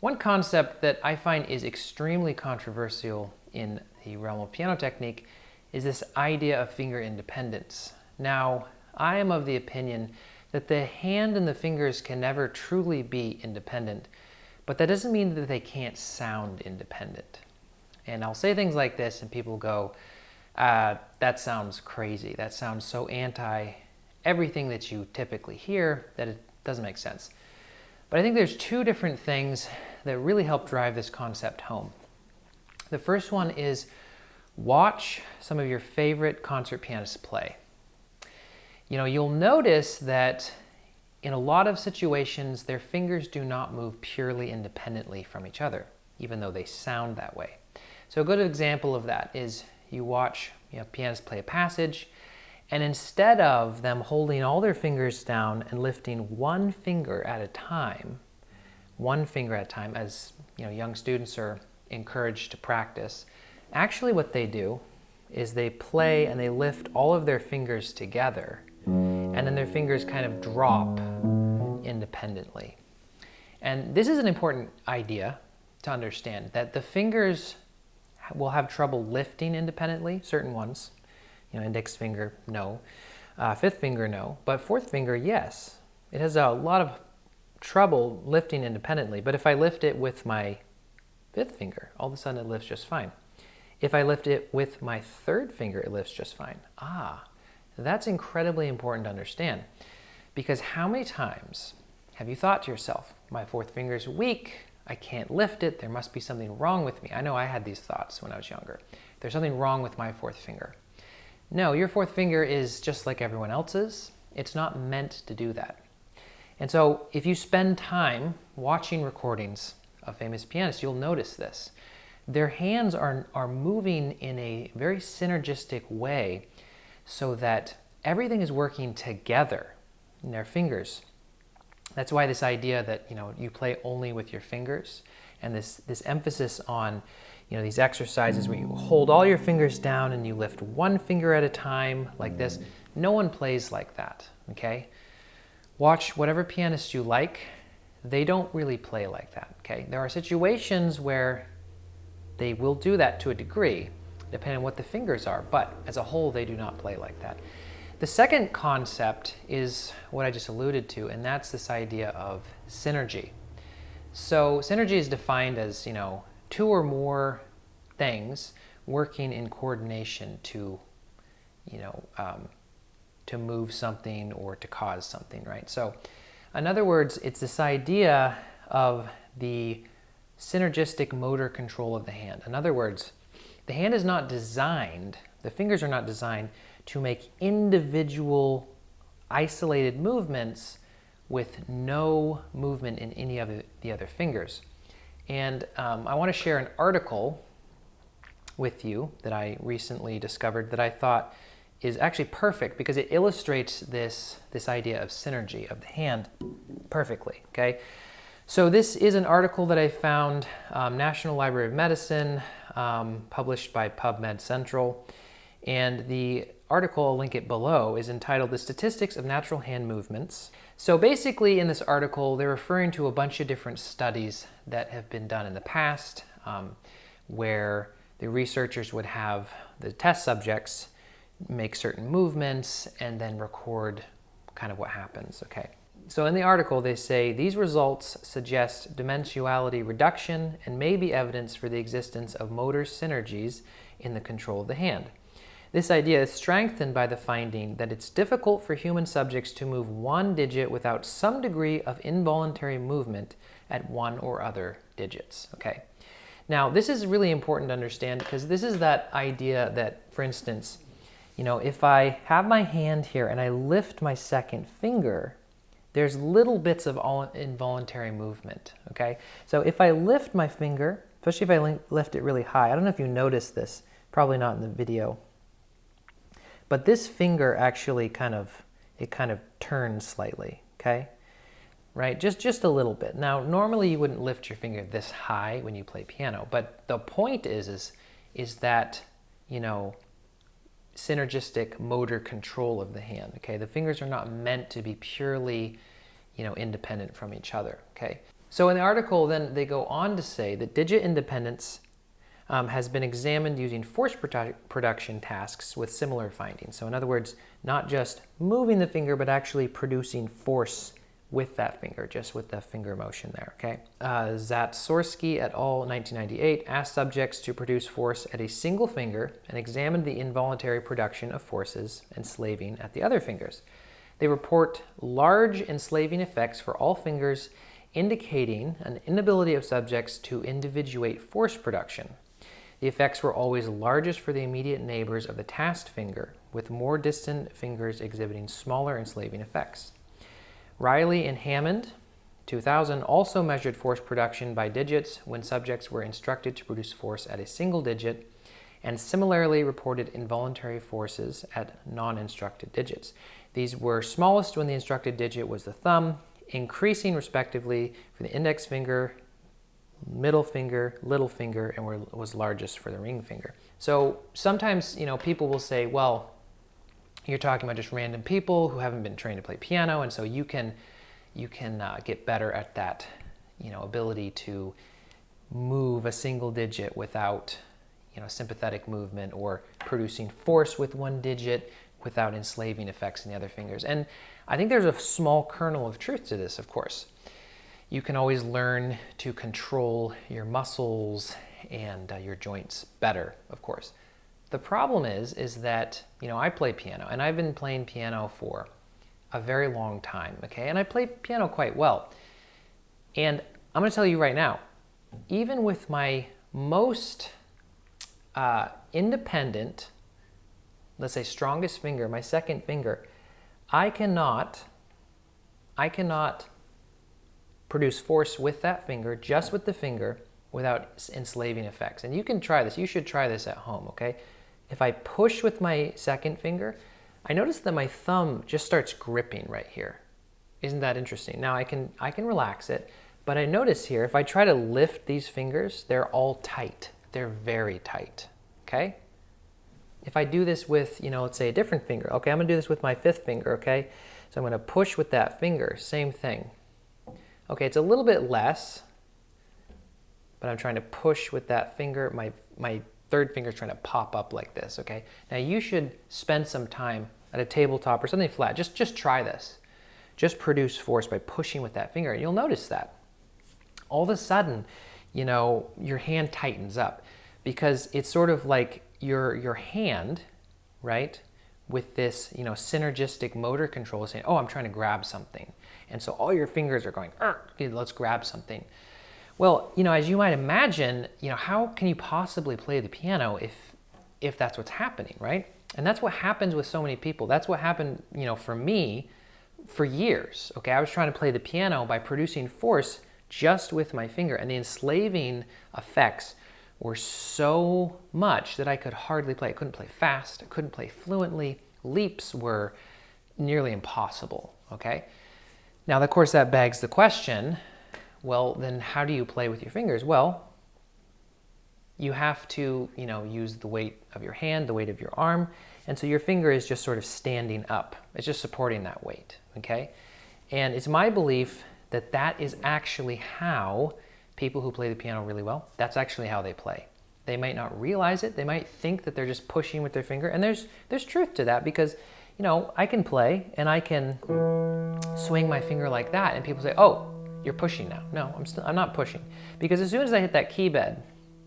One concept that I find is extremely controversial in the realm of piano technique is this idea of finger independence. Now, I am of the opinion that the hand and the fingers can never truly be independent, but that doesn't mean that they can't sound independent. And I'll say things like this and people go, that sounds crazy. That sounds so anti everything that you typically hear that it doesn't make sense. But I think there's two different things that really help drive this concept home. The first one is watch some of your favorite concert pianists play. You'll notice that in a lot of situations, their fingers do not move purely independently from each other, even though they sound that way. So a good example of that is you watch pianists play a passage, and instead of them holding all their fingers down and lifting one finger at a time, as young students are encouraged to practice, actually what they do is they play and they lift all of their fingers together, and then their fingers kind of drop independently. And this is an important idea to understand, that the fingers will have trouble lifting independently, certain ones. Index finger, no. Fifth finger, no. But fourth finger, yes. It has a lot of trouble lifting independently. But if I lift it with my fifth finger, all of a sudden it lifts just fine. If I lift it with my third finger, it lifts just fine. That's incredibly important to understand. Because how many times have you thought to yourself, my fourth finger is weak, I can't lift it, there must be something wrong with me. I know I had these thoughts when I was younger. There's something wrong with my fourth finger. No, your fourth finger is just like everyone else's. It's not meant to do that. And so if you spend time watching recordings of famous pianists, you'll notice this. Their hands are moving in a very synergistic way so that everything is working together in their fingers. That's why this idea that you play only with your fingers, and this emphasis on these exercises where you hold all your fingers down and you lift one finger at a time like this. No one plays like that, okay? Watch whatever pianist you like. They don't really play like that, okay? There are situations where they will do that to a degree, depending on what the fingers are, but as a whole, they do not play like that. The second concept is what I just alluded to, and that's this idea of synergy. So synergy is defined as, two or more things working in coordination to move something or to cause something, right? So in other words, it's this idea of the synergistic motor control of the hand. In other words, the hand is not designed, the fingers are not designed to make individual isolated movements with no movement in any of the other fingers. And I want to share an article with you that I recently discovered that I thought is actually perfect because it illustrates this idea of synergy of the hand perfectly, okay? So this is an article that I found, National Library of Medicine, published by PubMed Central, and the article, I'll link it below, is entitled The Statistics of Natural Hand Movements. So basically in this article, they're referring to a bunch of different studies that have been done in the past where the researchers would have the test subjects make certain movements and then record kind of what happens, okay? So in the article, they say, these results suggest dimensionality reduction and may be evidence for the existence of motor synergies in the control of the hand. This idea is strengthened by the finding that it's difficult for human subjects to move one digit without some degree of involuntary movement at one or other digits. Okay. Now, this is really important to understand because this is that idea that, for instance, if I have my hand here and I lift my second finger, there's little bits of involuntary movement. Okay. So if I lift my finger, especially if I lift it really high, I don't know if you noticed this, probably not in the video. But this finger actually kind of turns slightly, okay? Right, just a little bit. Now, normally you wouldn't lift your finger this high when you play piano, but the point is that, synergistic motor control of the hand, okay? The fingers are not meant to be purely, independent from each other, okay? So in the article, then they go on to say that digit independence has been examined using force production tasks with similar findings. So in other words, not just moving the finger, but actually producing force with that finger, just with the finger motion there, okay? Zatsorsky et al. 1998 asked subjects to produce force at a single finger and examined the involuntary production of forces enslaving at the other fingers. They report large enslaving effects for all fingers, indicating an inability of subjects to individuate force production. The effects were always largest for the immediate neighbors of the tasked finger, with more distant fingers exhibiting smaller enslaving effects. Riley and Hammond, 2000, also measured force production by digits when subjects were instructed to produce force at a single digit, and similarly reported involuntary forces at non-instructed digits. These were smallest when the instructed digit was the thumb, increasing respectively for the index finger, middle finger, little finger, and was largest for the ring finger. So sometimes, people will say, well, you're talking about just random people who haven't been trained to play piano, and so you can get better at that, ability to move a single digit without, sympathetic movement, or producing force with one digit without enslaving effects in the other fingers. And I think there's a small kernel of truth to this, of course. You can always learn to control your muscles and your joints better, of course. The problem is that, I play piano, and I've been playing piano for a very long time, okay? And I play piano quite well. And I'm gonna tell you right now, even with my most independent, let's say strongest finger, my second finger, I cannot produce force with that finger, just with the finger, without enslaving effects. And you can try this. You should try this at home, okay? If I push with my second finger, I notice that my thumb just starts gripping right here. Isn't that interesting? Now I can relax it, but I notice here, if I try to lift these fingers, they're all tight. They're very tight, okay? If I do this with, let's say a different finger, okay, I'm gonna do this with my fifth finger, okay? So I'm gonna push with that finger, same thing. Okay, it's a little bit less, but I'm trying to push with that finger. My third finger is trying to pop up like this, okay? Now you should spend some time at a tabletop or something flat. Just try this. Just produce force by pushing with that finger. You'll notice that. All of a sudden, your hand tightens up, because it's sort of like your hand, right, with this, synergistic motor control is saying, oh, I'm trying to grab something. And so all your fingers are going, okay, let's grab something. Well, as you might imagine, how can you possibly play the piano if that's what's happening, right? And that's what happens with so many people. That's what happened, for me for years, okay? I was trying to play the piano by producing force just with my finger, and the enslaving effects were so much that I could hardly play. I couldn't play fast, I couldn't play fluently. Leaps were nearly impossible, okay? Now, of course, that begs the question, well, then how do you play with your fingers? Well, you have to, use the weight of your hand, the weight of your arm, and so your finger is just sort of standing up. It's just supporting that weight, okay? And it's my belief that that is actually how people who play the piano really well, that's actually how they play. They might not realize it. They might think that they're just pushing with their finger, and there's truth to that, because, I can play and I can swing my finger like that, and people say, oh, you're pushing now. No, I'm not pushing, because as soon as I hit that key bed,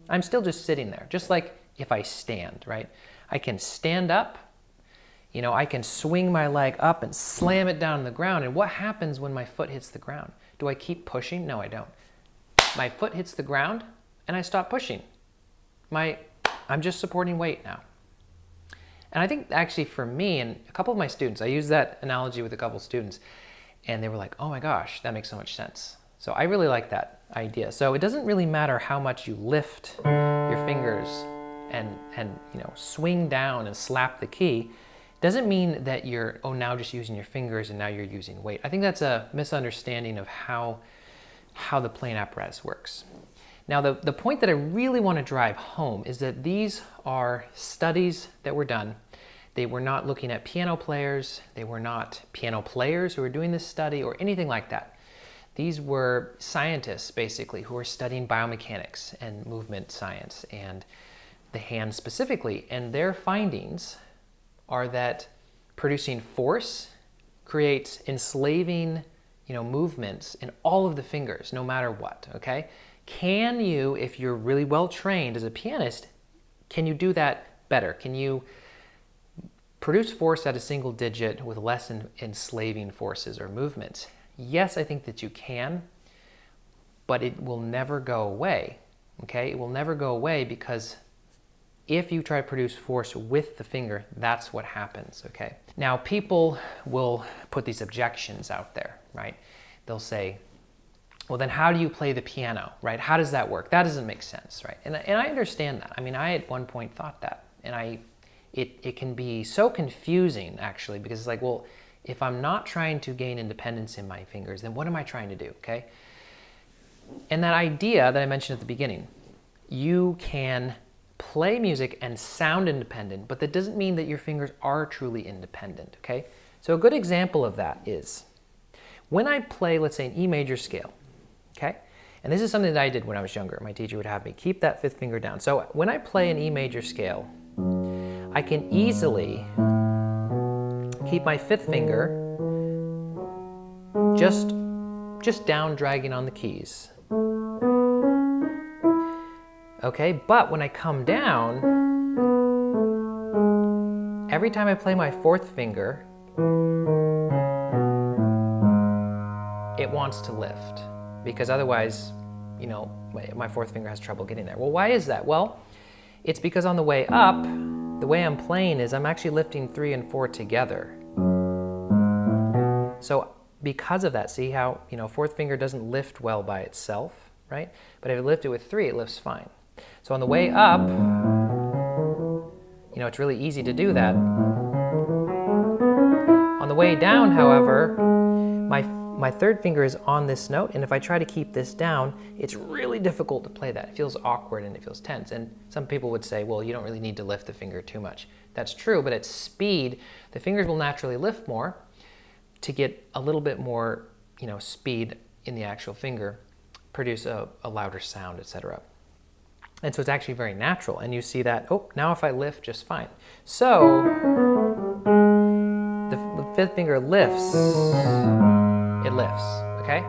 I'm still just sitting there, just like if I stand, right? I can stand up, I can swing my leg up and slam it down on the ground, and what happens when my foot hits the ground? Do I keep pushing? No, I don't. My foot hits the ground and I stop pushing. I'm just supporting weight now. And I think actually for me and a couple of my students, I use that analogy with a couple of students, and they were like, oh my gosh, that makes so much sense. So I really like that idea. So it doesn't really matter how much you lift your fingers and swing down and slap the key. It doesn't mean that you're, now just using your fingers and now you're using weight. I think that's a misunderstanding of how the playing apparatus works. Now, the point that I really want to drive home is that these are studies that were done. They were not looking at piano players. They were not piano players who were doing this study or anything like that. These were scientists, basically, who were studying biomechanics and movement science and the hand specifically. And their findings are that producing force creates enslaving, movements in all of the fingers, no matter what, okay? Can you, if you're really well trained as a pianist, can you do that better? Can you produce force at a single digit with less enslaving forces or movements? Yes, I think that you can, but it will never go away, okay? It will never go away because if you try to produce force with the finger, that's what happens, okay? Now, people will put these objections out there, right? They'll say, well, then how do you play the piano, right? How does that work? That doesn't make sense, right? And I understand that. I mean, I at one point thought that, and it can be so confusing, actually, because it's like, well, if I'm not trying to gain independence in my fingers, then what am I trying to do, okay? And that idea that I mentioned at the beginning, you can play music and sound independent, but that doesn't mean that your fingers are truly independent, okay? So a good example of that is when I play, let's say, an E major scale, okay? And this is something that I did when I was younger. My teacher would have me keep that fifth finger down. So when I play an E major scale, I can easily keep my fifth finger just down dragging on the keys. Okay, but when I come down, every time I play my fourth finger, it wants to lift, because otherwise, my fourth finger has trouble getting there. Well, why is that? Well, it's because on the way up, the way I'm playing is I'm actually lifting 3 and 4 together. So because of that, see how, fourth finger doesn't lift well by itself, right? But if I lift it with 3, it lifts fine. So on the way up, it's really easy to do that. On the way down, however, my third finger is on this note, and if I try to keep this down, it's really difficult to play that. It feels awkward and it feels tense. And some people would say, well, you don't really need to lift the finger too much. That's true, but at speed, the fingers will naturally lift more to get a little bit more, speed in the actual finger, produce a louder sound, etc. And so it's actually very natural. And you see that, oh, now if I lift just fine. So the fifth finger lifts, it lifts, okay?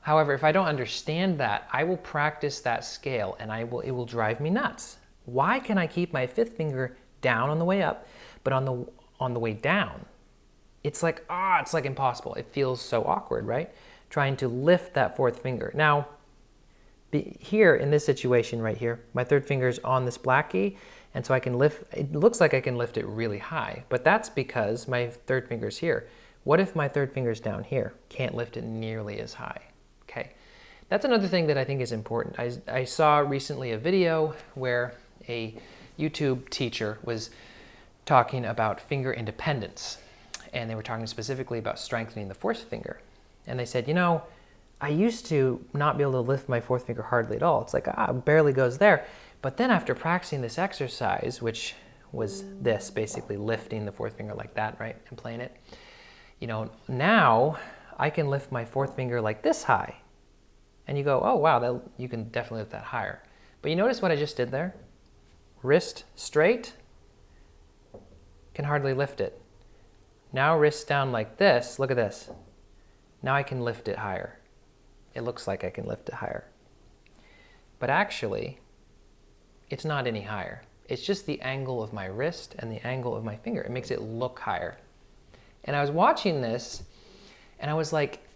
However, if I don't understand that, I will practice that scale and it will drive me nuts. Why can I keep my fifth finger down on the way up, but on the way down, it's like impossible. It feels so awkward, right? Trying to lift that fourth finger. Now, here in this situation right here, my third finger is on this black key, and so I can lift, it looks like I can lift it really high, but that's because my third finger is here. What if my third finger is down here? Can't lift it nearly as high, okay? That's another thing that I think is important. I saw recently a video where a YouTube teacher was talking about finger independence, and they were talking specifically about strengthening the fourth finger. And they said, I used to not be able to lift my fourth finger hardly at all. It's like, it barely goes there. But then after practicing this exercise, which was this, basically lifting the fourth finger like that, right, and playing it, now I can lift my fourth finger like this high. And you go, oh, wow, you can definitely lift that higher. But you notice what I just did there? Wrist straight, can hardly lift it. Now wrist down like this, look at this. Now I can lift it higher. It looks like I can lift it higher. But actually, it's not any higher. It's just the angle of my wrist and the angle of my finger. It makes it look higher. And I was watching this, and I was like,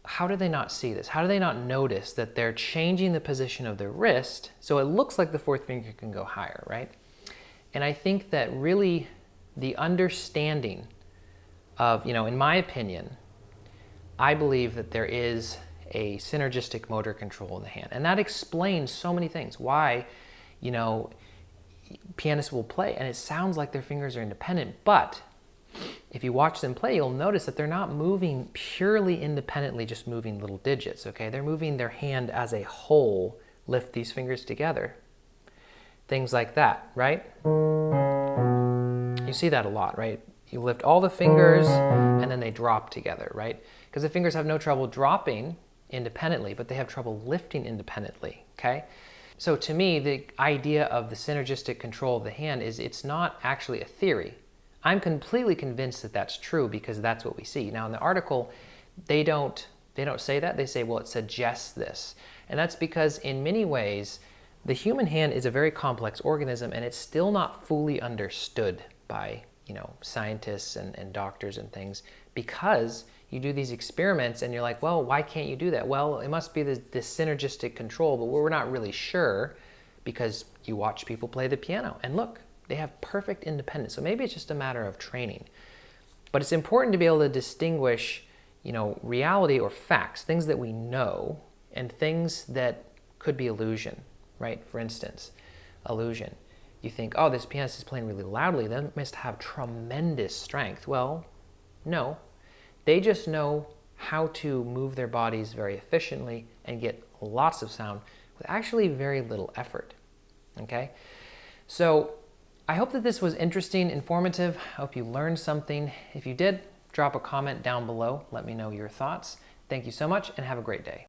how do they not see this? How do they not notice that they're changing the position of their wrist so it looks like the fourth finger can go higher, right? And I think that really the understanding of, in my opinion, I believe that there is a synergistic motor control in the hand. And that explains so many things. Why, pianists will play and it sounds like their fingers are independent, but if you watch them play, you'll notice that they're not moving purely independently, just moving little digits, okay? They're moving their hand as a whole, lift these fingers together. Things like that, right? You see that a lot, right? You lift all the fingers and then they drop together, right? Because the fingers have no trouble dropping independently, but they have trouble lifting independently, okay? So to me, the idea of the synergistic control of the hand is it's not actually a theory. I'm completely convinced that that's true because that's what we see. Now in the article, they don't say that. They say, well, it suggests this. And that's because in many ways, the human hand is a very complex organism and it's still not fully understood by, scientists and doctors and things, because you do these experiments and you're like, well, why can't you do that? Well, it must be this synergistic control, but we're not really sure because you watch people play the piano and look, they have perfect independence. So maybe it's just a matter of training. But it's important to be able to distinguish, reality or facts, things that we know, and things that could be illusion, right? For instance, illusion. You think, oh, this pianist is playing really loudly, they must have tremendous strength. Well, no. They just know how to move their bodies very efficiently and get lots of sound with actually very little effort, okay? So I hope that this was interesting, informative. I hope you learned something. If you did, drop a comment down below. Let me know your thoughts. Thank you so much and have a great day.